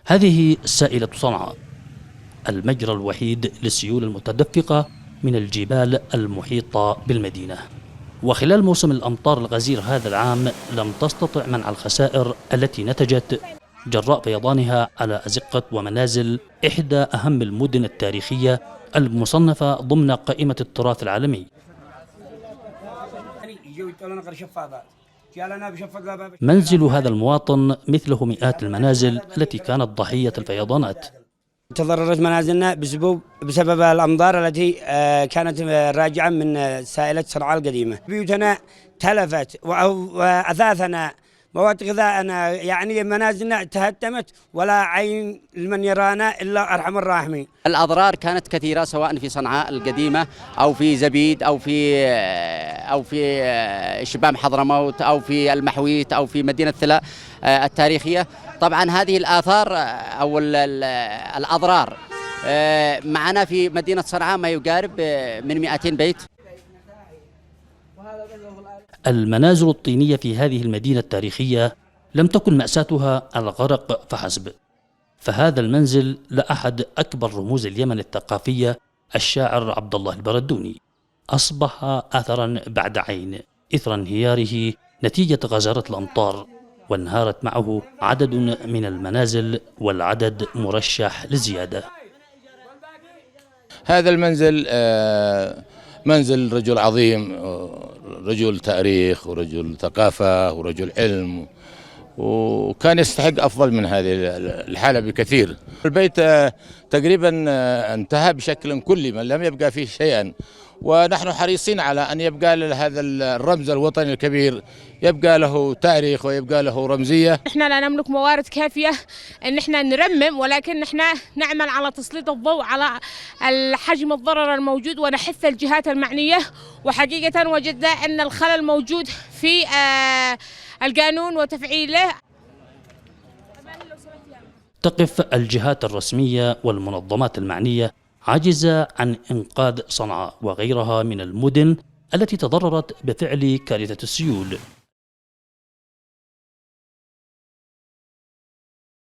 هذه سائلة صنعاء، المجرى الوحيد للسيول المتدفقة من الجبال المحيطة بالمدينة. وخلال موسم الأمطار الغزير هذا العام لم تستطع منع الخسائر التي نتجت جراء فيضانها على أزقة ومنازل إحدى أهم المدن التاريخية المصنفة ضمن قائمة التراث العالمي. منزل هذا المواطن مثله مئات المنازل التي كانت ضحية الفيضانات. تضررت منازلنا بسبب الأمطار التي كانت راجعة من سائلة صنعاء القديمة. بيوتنا تلفت وأثاثنا مواد غذائنا، يعني منازلنا تهدمت ولا عين لمن يرانا إلا أرحم الراحمين. الأضرار كانت كثيرة سواء في صنعاء القديمة أو في زبيد أو في شبام حضرموت أو في المحويت أو في مدينة ثلا التاريخية. طبعا هذه الآثار أو الأضرار معنا في مدينة صنعاء ما يقارب من 200 بيت. المنازل الطينية في هذه المدينة التاريخية لم تكن مأساتها الغرق فحسب، فهذا المنزل لأحد أكبر رموز اليمن الثقافية الشاعر عبد الله البردوني، أصبح أثرا بعد عين إثر انهياره نتيجة غزارة الأمطار، وانهارت معه عدد من المنازل والعدد مرشح للزيادة. هذا المنزل منزل رجل عظيم، رجل تاريخ ورجل ثقافة ورجل علم، وكان يستحق أفضل من هذه الحالة بكثير. البيت تقريبا انتهى بشكل كلي، من لم يبقى فيه شيئا، ونحن حريصين على أن يبقى هذا الرمز الوطني الكبير يبقى له تاريخ ويبقى له رمزية. احنا لا نملك موارد كافية ان احنا نرمم، ولكن احنا نعمل على تسليط الضوء على الحجم الضرر الموجود ونحث الجهات المعنية. وحقيقة وجدنا ان الخلل موجود في القانون وتفعيله. تقف الجهات الرسمية والمنظمات المعنية عاجزة عن إنقاذ صنعاء وغيرها من المدن التي تضررت بفعل كارثة السيول.